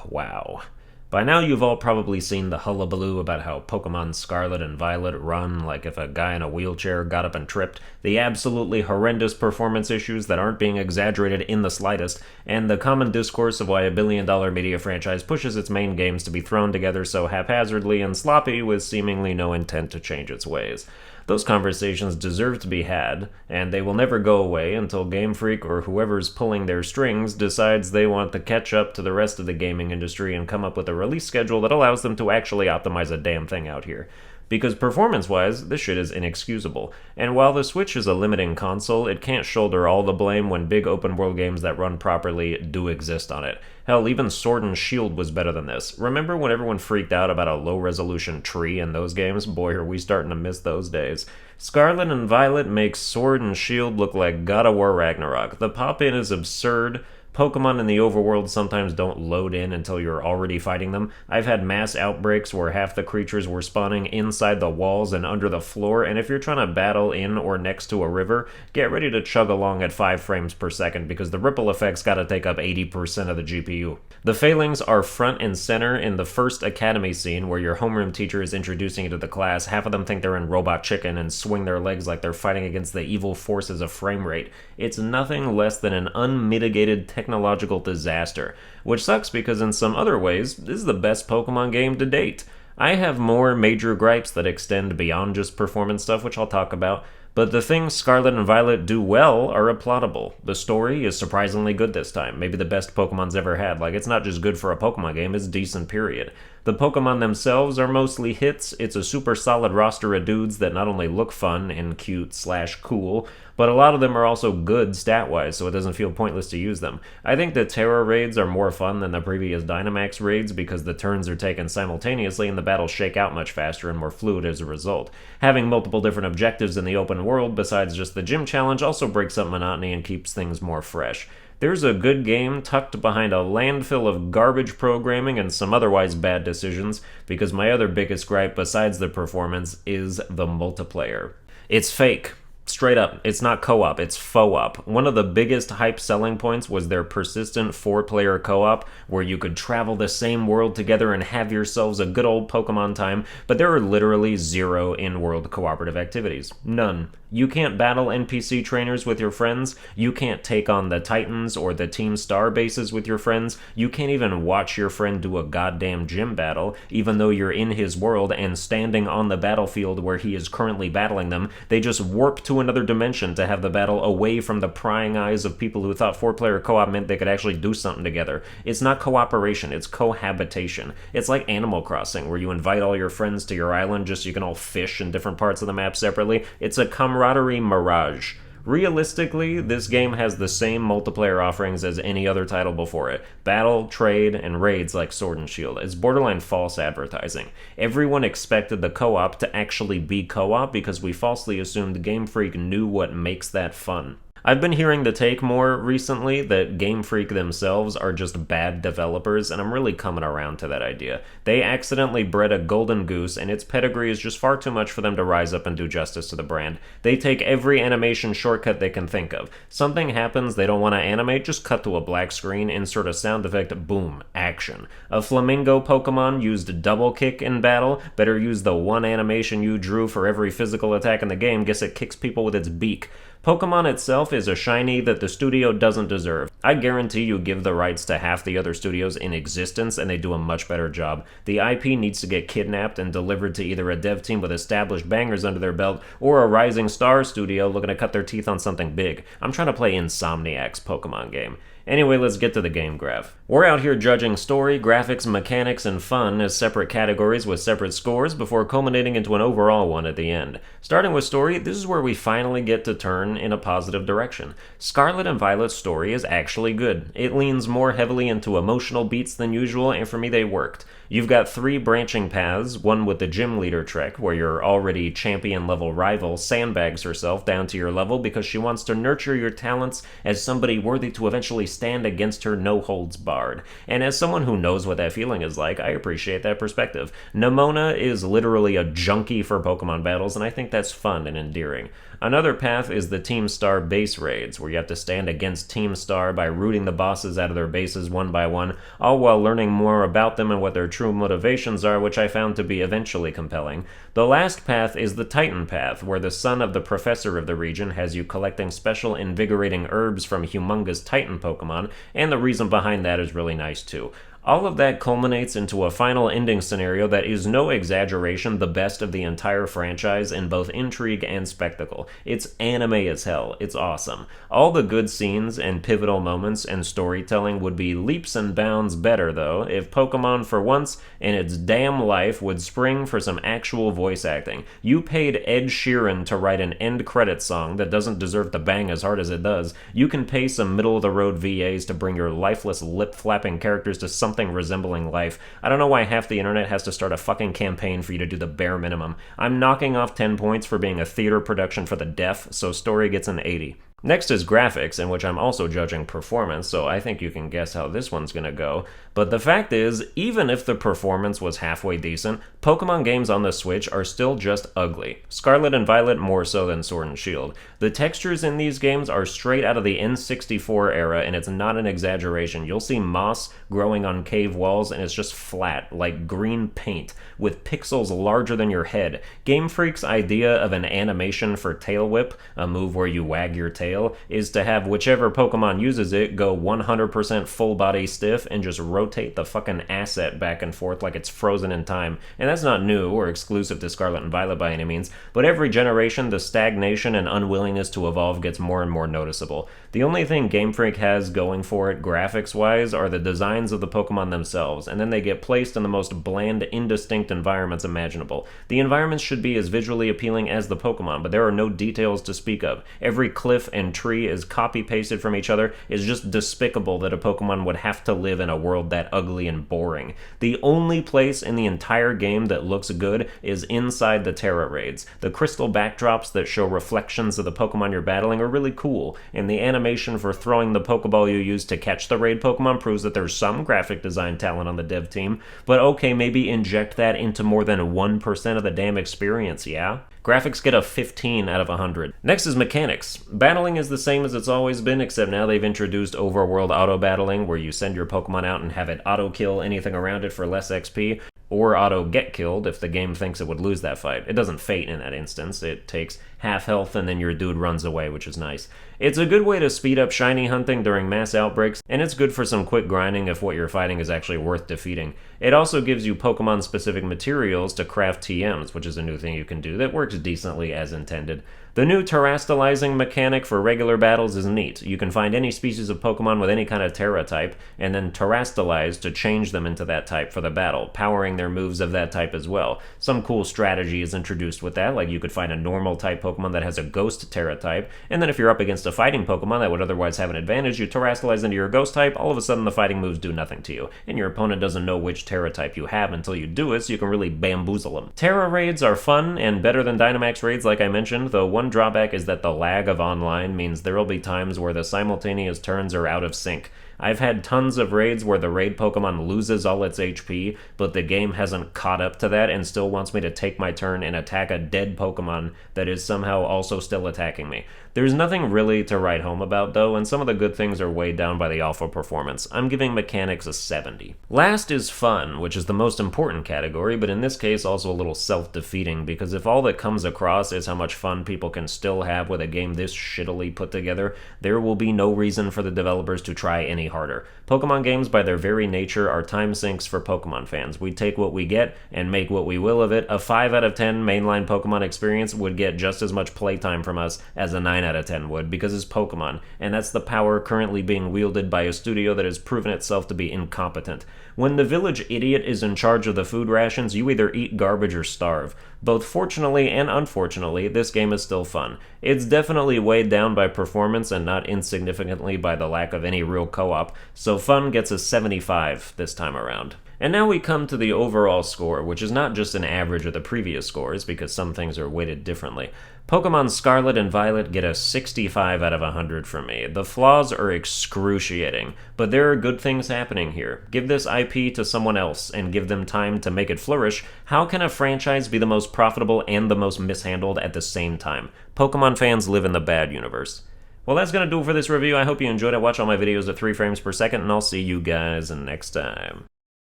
Wow. By now you've all probably seen the hullabaloo about how Pokemon Scarlet and Violet run like if a guy in a wheelchair got up and tripped, the absolutely horrendous performance issues that aren't being exaggerated in the slightest, and the common discourse of why a billion-dollar media franchise pushes its main games to be thrown together so haphazardly and sloppy with seemingly no intent to change its ways. Those conversations deserve to be had, and they will never go away until Gamefreak or whoever's pulling their strings decides they want to catch up to the rest of the gaming industry and come up with a release schedule that allows them to actually optimize a damn thing out here. Because performance-wise, this shit is inexcusable. And while the Switch is a limiting console, it can't shoulder all the blame when big open-world games that run properly do exist on it. Hell, even Sword and Shield was better than this. Remember when everyone freaked out about a low-resolution tree in those games? Boy, are we starting to miss those days. Scarlet and Violet makes Sword and Shield look like God of War Ragnarok. The pop-in is absurd. Pokemon in the overworld sometimes don't load in until you're already fighting them. I've had mass outbreaks where half the creatures were spawning inside the walls and under the floor, and if you're trying to battle in or next to a river, get ready to chug along at 5 frames per second because the ripple effect's gotta take up 80% of the GPU. The failings are front and center in the first academy scene where your homeroom teacher is introducing you to the class. Half of them think they're in Robot Chicken and swing their legs like they're fighting against the evil forces of frame rate. It's nothing less than an unmitigated technological disaster, which sucks because in some other ways, this is the best Pokemon game to date. I have more major gripes that extend beyond just performance stuff, which I'll talk about, but the things Scarlet and Violet do well are applaudable. The story is surprisingly good this time, maybe the best Pokemon's ever had. Like, it's not just good for a Pokemon game, it's decent, period. The Pokemon themselves are mostly hits. It's a super solid roster of dudes that not only look fun and cute/cool, but a lot of them are also good stat-wise, so it doesn't feel pointless to use them. I think the Terra raids are more fun than the previous Dynamax raids because the turns are taken simultaneously and the battles shake out much faster and more fluid as a result. Having multiple different objectives in the open world besides just the gym challenge also breaks up monotony and keeps things more fresh. There's a good game tucked behind a landfill of garbage programming and some otherwise bad decisions, because my other biggest gripe besides the performance is the multiplayer. It's fake. Straight up, it's not co-op, it's faux-op. One of the biggest hype selling points was their persistent 4-player co-op, where you could travel the same world together and have yourselves a good old Pokemon time, but there are literally 0 in-world cooperative activities. None. You can't battle NPC trainers with your friends, you can't take on the Titans or the Team Star bases with your friends, you can't even watch your friend do a goddamn gym battle, even though you're in his world and standing on the battlefield where he is currently battling them. They just warp to another dimension to have the battle away from the prying eyes of people who thought 4-player co-op meant they could actually do something together. It's not cooperation, it's cohabitation. It's like Animal Crossing, where you invite all your friends to your island just so you can all fish in different parts of the map separately. It's a camaraderie mirage. Realistically, this game has the same multiplayer offerings as any other title before it. Battle, trade, and raids like Sword and Shield. It's borderline false advertising. Everyone expected the co-op to actually be co-op because we falsely assumed Game Freak knew what makes that fun. I've been hearing the take more recently that Game Freak themselves are just bad developers, and I'm really coming around to that idea. They accidentally bred a golden goose, and its pedigree is just far too much for them to rise up and do justice to the brand. They take every animation shortcut they can think of. Something happens they don't want to animate, just cut to a black screen, insert a sound effect, boom, action. A flamingo Pokemon used double kick in battle, better use the one animation you drew for every physical attack in the game, guess it kicks people with its beak. Pokemon itself is a shiny that the studio doesn't deserve. I guarantee you give the rights to half the other studios in existence and they do a much better job. The IP needs to get kidnapped and delivered to either a dev team with established bangers under their belt or a rising star studio looking to cut their teeth on something big. I'm trying to play Insomniac's Pokemon game. Anyway, let's get to the game graph. We're out here judging story, graphics, mechanics, and fun as separate categories with separate scores before culminating into an overall one at the end. Starting with story, this is where we finally get to turn in a positive direction. Scarlet and Violet's story is actually good. It leans more heavily into emotional beats than usual, and for me they worked. You've got 3 branching paths, one with the gym leader trick, where your already champion-level rival sandbags herself down to your level because she wants to nurture your talents as somebody worthy to eventually stand against her no holds barred. And as someone who knows what that feeling is like, I appreciate that perspective. Nemona is literally a junkie for Pokemon battles, and I think that's fun and endearing. Another path is the Team Star base raids, where you have to stand against Team Star by rooting the bosses out of their bases one by one, all while learning more about them and what their true motivations are, which I found to be eventually compelling. The last path is the Titan path, where the son of the professor of the region has you collecting special invigorating herbs from humongous Titan Pokemon, and the reason behind that is really nice too. All of that culminates into a final ending scenario that is no exaggeration the best of the entire franchise in both intrigue and spectacle. It's anime as hell. It's awesome. All the good scenes and pivotal moments and storytelling would be leaps and bounds better, though, if Pokemon for once in its damn life would spring for some actual voice acting. You paid Ed Sheeran to write an end credits song that doesn't deserve to bang as hard as it does. You can pay some middle-of-the-road VAs to bring your lifeless, lip-flapping characters to something resembling life. I don't know why half the internet has to start a fucking campaign for you to do the bare minimum. I'm knocking off 10 points for being a theater production for the deaf, so story gets an 80. Next is graphics, in which I'm also judging performance, so I think you can guess how this one's gonna go. But the fact is, even if the performance was halfway decent, Pokemon games on the Switch are still just ugly. Scarlet and Violet more so than Sword and Shield. The textures in these games are straight out of the N64 era, and it's not an exaggeration. You'll see moss growing on cave walls, and it's just flat, like green paint, with pixels larger than your head. Gamefreak's idea of an animation for Tail Whip, a move where you wag your tail, is to have whichever Pokemon uses it go 100% full body stiff and just rotate the fucking asset back and forth like it's frozen in time. And that's not new or exclusive to Scarlet and Violet by any means, but every generation the stagnation and unwillingness to evolve gets more and more noticeable. The only thing Game Freak has going for it graphics-wise are the designs of the Pokemon themselves, and then they get placed in the most bland, indistinct environments imaginable. The environments should be as visually appealing as the Pokemon, but there are no details to speak of. Every cliff and tree is copy-pasted from each other. It's just despicable that a Pokemon would have to live in a world that ugly and boring. The only place in the entire game that looks good is inside the Terra raids. The crystal backdrops that show reflections of the Pokemon you're battling are really cool, and the animation for throwing the Pokeball you use to catch the raid Pokemon proves that there's some graphic design talent on the dev team, but okay, maybe inject that into more than 1% of the damn experience, yeah? Graphics get a 15 out of 100. Next is mechanics. Battling is the same as it's always been, except now they've introduced overworld auto-battling, where you send your Pokemon out and have it auto-kill anything around it for less XP, or auto-get-killed if the game thinks it would lose that fight. It doesn't fate in that instance. It takes half health and then your dude runs away, which is nice. It's a good way to speed up shiny hunting during mass outbreaks, and it's good for some quick grinding if what you're fighting is actually worth defeating. It also gives you Pokemon-specific materials to craft TMs, which is a new thing you can do that works decently as intended. The new terastallizing mechanic for regular battles is neat. You can find any species of Pokemon with any kind of Terra type, and then terastallize to change them into that type for the battle, powering their moves of that type as well. Some cool strategy is introduced with that, like you could find a normal type Pokemon that has a Ghost Terra type, and then if you're up against a fighting Pokemon that would otherwise have an advantage, you terastallize into your Ghost type, all of a sudden the fighting moves do nothing to you, and your opponent doesn't know which Terra type you have until you do it, so you can really bamboozle them. Terra raids are fun and better than Dynamax raids like I mentioned, though one drawback is that the lag of online means there will be times where the simultaneous turns are out of sync. I've had tons of raids where the raid Pokemon loses all its HP, but the game hasn't caught up to that and still wants me to take my turn and attack a dead Pokemon that is somehow also still attacking me. There's nothing really to write home about though, and some of the good things are weighed down by the alpha performance. I'm giving mechanics a 70. Last is fun, which is the most important category, but in this case also a little self-defeating, because if all that comes across is how much fun people can still have with a game this shittily put together, there will be no reason for the developers to try any harder. Pokemon games by their very nature are time sinks for Pokemon fans. We take what we get and make what we will of it. A 5 out of 10 mainline Pokemon experience would get just as much playtime from us as a 9 out of 10 would, because it's Pokemon, and that's the power currently being wielded by a studio that has proven itself to be incompetent. When the village idiot is in charge of the food rations, you either eat garbage or starve. Both fortunately and unfortunately, this game is still fun. It's definitely weighed down by performance and not insignificantly by the lack of any real co-op, so fun gets a 75 this time around. And now we come to the overall score, which is not just an average of the previous scores, because some things are weighted differently. Pokemon Scarlet and Violet get a 65 out of 100 from me. The flaws are excruciating, but there are good things happening here. Give this IP to someone else, and give them time to make it flourish. How can a franchise be the most profitable and the most mishandled at the same time? Pokemon fans live in the bad universe. Well, that's going to do it for this review. I hope you enjoyed it. Watch all my videos at 3 frames per second, and I'll see you guys next time.